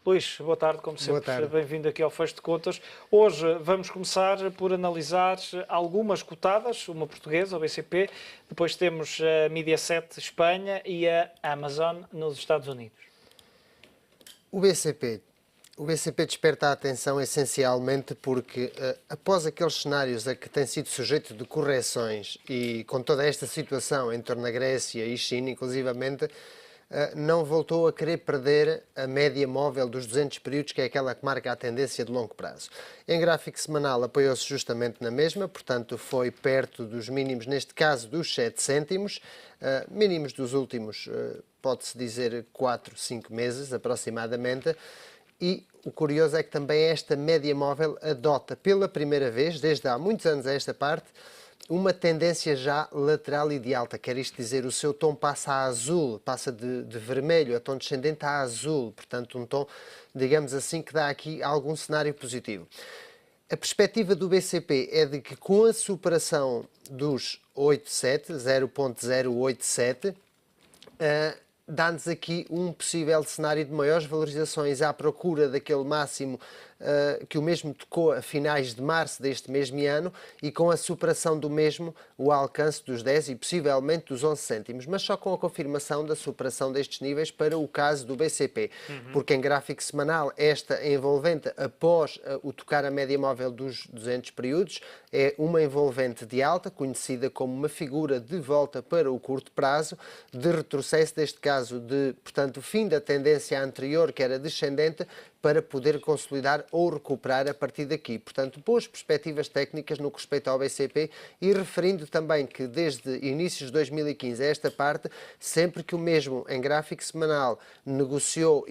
Luís, boa tarde, como Boa sempre, tarde. bem-vindo aqui ao Fecho de Contas. Hoje vamos começar por analisar algumas cotadas, uma portuguesa, o BCP, depois temos a Mediaset Espanha e a Amazon nos Estados Unidos. O BCP. O BCP desperta a atenção essencialmente porque, após aqueles cenários a que tem sido sujeito de correções e com toda esta situação em torno da Grécia e China, inclusivamente, não voltou a querer perder a média móvel dos 200 períodos, que é aquela que marca a tendência de longo prazo. Em gráfico semanal apoiou-se justamente na mesma, portanto foi perto dos mínimos, neste caso dos 7 cêntimos, mínimos dos últimos, pode-se dizer, 4, 5 meses aproximadamente. E o curioso é que também esta média móvel adota pela primeira vez, desde há muitos anos a esta parte, uma tendência já lateral e de alta. Quer isto dizer, o seu tom passa a azul, passa de vermelho a tom descendente a azul. Portanto, um tom, digamos assim, que dá aqui algum cenário positivo. A perspectiva do BCP é de que com a superação dos 87, 0.087, dá-nos aqui um possível cenário de maiores valorizações à procura daquele máximo que o mesmo tocou a finais de março deste mesmo ano e com a superação do mesmo o alcance dos 10 e possivelmente dos 11 cêntimos, mas só com a confirmação da superação destes níveis para o caso do BCP, porque em gráfico semanal esta envolvente após o tocar a média móvel dos 200 períodos é uma envolvente de alta, conhecida como uma figura de volta para o curto prazo, de retrocesso, neste caso de, portanto, fim da tendência anterior, que era descendente, para poder consolidar ou recuperar a partir daqui. Portanto, boas perspectivas técnicas no que respeita ao BCP e referindo também que desde inícios de 2015 a esta parte, sempre que o mesmo em gráfico semanal negociou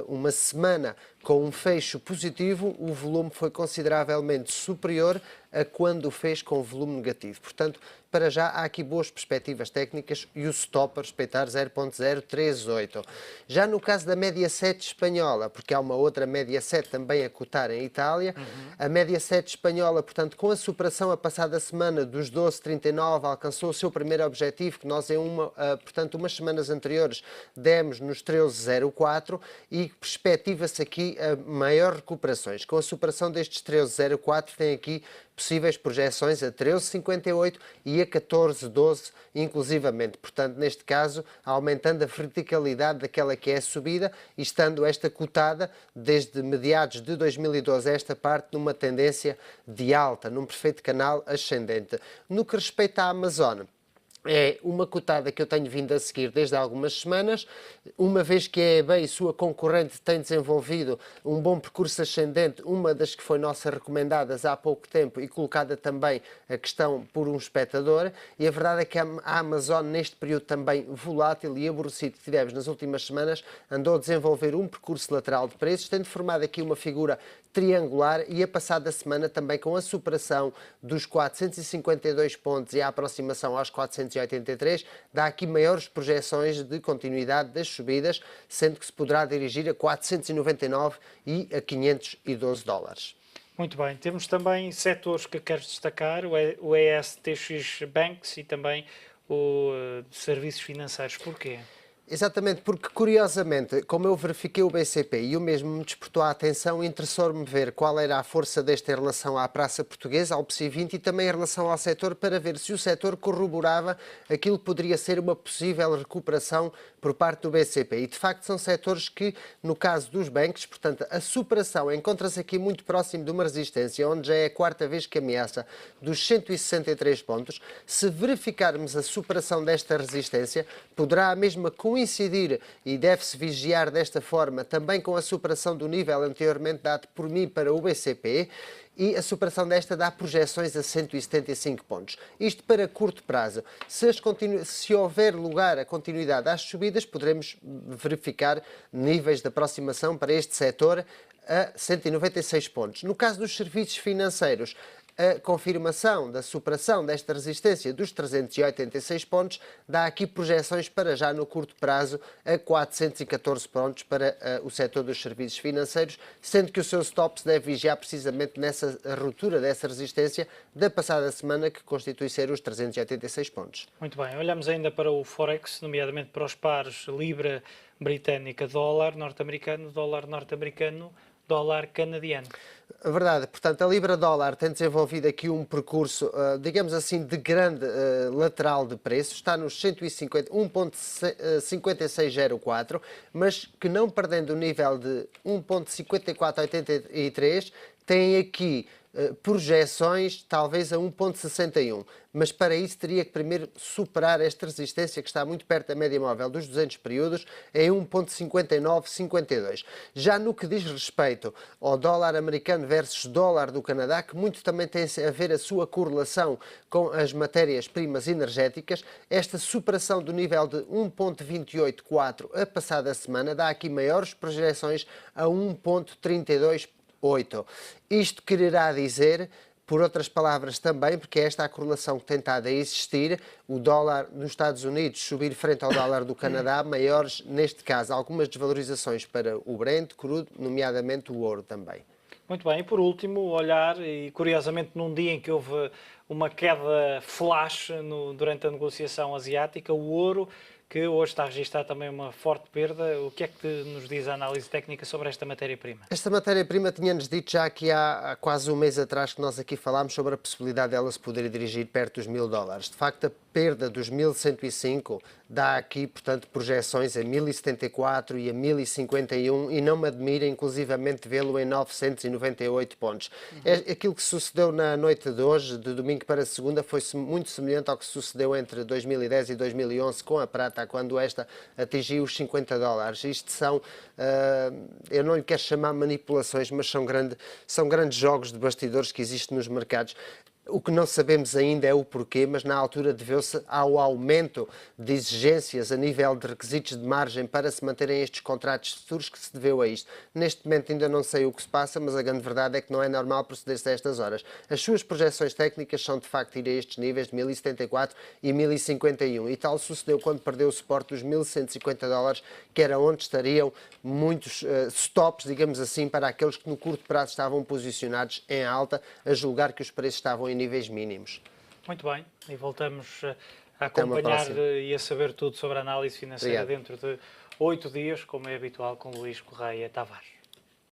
uma semana com um fecho positivo, o volume foi consideravelmente superior a quando o fez com volume negativo. Portanto, para já há aqui boas perspectivas técnicas e o stop a respeitar 0.038. Já no caso da Mediaset espanhola, porque há uma outra Mediaset também a cotar em Itália, a Mediaset espanhola, portanto, com a superação a passada semana dos 12,39, alcançou o seu primeiro objetivo, que nós portanto, umas semanas anteriores demos nos 13,04 e perspectiva-se aqui a maiores recuperações. Com a superação destes 13,04 tem aqui possíveis projeções a 13,58 e a 14,12 inclusivamente. Portanto, neste caso, aumentando a verticalidade daquela que é a subida e estando esta cotada desde meados de 2012 a esta parte numa tendência de alta, num perfeito canal ascendente. No que respeita à Amazon, é uma cotada que eu tenho vindo a seguir desde há algumas semanas, uma vez que a eBay, sua concorrente, tem desenvolvido um bom percurso ascendente, uma das que foi nossas recomendadas há pouco tempo e colocada também a questão por um espectador, e a verdade é que a Amazon, neste período também volátil e aborrecido que tivemos nas últimas semanas, andou a desenvolver um percurso lateral de preços, tendo formado aqui uma figura triangular e a passada semana também com a superação dos 452 pontos e a aproximação aos 483, dá aqui maiores projeções de continuidade das subidas, sendo que se poderá dirigir a 499 e a 512 dólares. Muito bem, temos também setores que queres destacar, o ESTX Banks e também o Serviços Financeiros. Porquê? Exatamente, porque curiosamente, como eu verifiquei o BCP e o mesmo me despertou a atenção, interessou-me ver qual era a força deste em relação à praça portuguesa, ao PSI 20 e também em relação ao setor, para ver se o setor corroborava aquilo que poderia ser uma possível recuperação por parte do BCP. E de facto são setores que, no caso dos bancos, portanto, a superação encontra-se aqui muito próximo de uma resistência, onde já é a quarta vez que ameaça dos 163 pontos. Se verificarmos a superação desta resistência, poderá a mesma coincidir e deve-se vigiar desta forma também com a superação do nível anteriormente dado por mim para o BCP, e a superação desta dá projeções a 175 pontos. Isto para curto prazo. Se houver lugar a continuidade às subidas, poderemos verificar níveis de aproximação para este setor a 196 pontos. No caso dos serviços financeiros, a confirmação da superação desta resistência dos 386 pontos dá aqui projeções para já no curto prazo a 414 pontos para o setor dos serviços financeiros, sendo que o seu stop se deve vigiar precisamente nessa ruptura dessa resistência da passada semana, que constitui ser os 386 pontos. Muito bem, olhamos ainda para o Forex, nomeadamente para os pares Libra, britânica, dólar norte-americano, dólar canadiano. Verdade, portanto, a Libra-dólar tem desenvolvido aqui um percurso, digamos assim, de grande lateral de preço, está nos 1.5604, mas que não perdendo o nível de 1.5483, tem aqui projeções talvez a 1.61, mas para isso teria que primeiro superar esta resistência que está muito perto da média móvel dos 200 períodos em 1.5952. Já no que diz respeito ao dólar americano versus dólar do Canadá, que muito também tem a ver a sua correlação com as matérias-primas energéticas, esta superação do nível de 1.284 a passada semana dá aqui maiores projeções a 1.32. Isto quererá dizer, por outras palavras também, porque esta é a correlação que tem estado a existir, o dólar nos Estados Unidos subir frente ao dólar do Canadá, maiores, neste caso, algumas desvalorizações para o Brent, crudo, nomeadamente o ouro também. Muito bem, e por último, olhar, e curiosamente num dia em que houve uma queda flash durante a negociação asiática, o ouro, que hoje está a registrar também uma forte perda. O que é que nos diz a análise técnica sobre esta matéria-prima? Esta matéria-prima tinha-nos dito já que há quase um mês atrás que nós aqui falámos sobre a possibilidade dela se poder dirigir perto dos $1.000. De facto, a perda dos 1.105 dá aqui, portanto, projeções a 1.074 e a 1.051 e não me admira, inclusivamente, vê-lo em 998 pontos. Aquilo que sucedeu na noite de hoje, de domingo para segunda, foi muito semelhante ao que sucedeu entre 2010 e 2011 com a prata, quando esta atingiu os $50. Isto são, eu não lhe quero chamar manipulações, mas são grandes jogos de bastidores que existem nos mercados. O que não sabemos ainda é o porquê, mas na altura deveu-se ao aumento de exigências a nível de requisitos de margem para se manterem estes contratos futuros que se deveu a isto. Neste momento ainda não sei o que se passa, mas a grande verdade é que não é normal proceder-se a estas horas. As suas projeções técnicas são de facto ir a estes níveis de 1.074 e 1.051 e tal sucedeu quando perdeu o suporte dos $1.150, que era onde estariam muitos stops, digamos assim, para aqueles que no curto prazo estavam posicionados em alta, a julgar que os preços estavam em níveis mínimos. Muito bem, e voltamos a acompanhar e a saber tudo sobre a análise financeira dentro de 8 dias, como é habitual, com Luís Correia Tavares.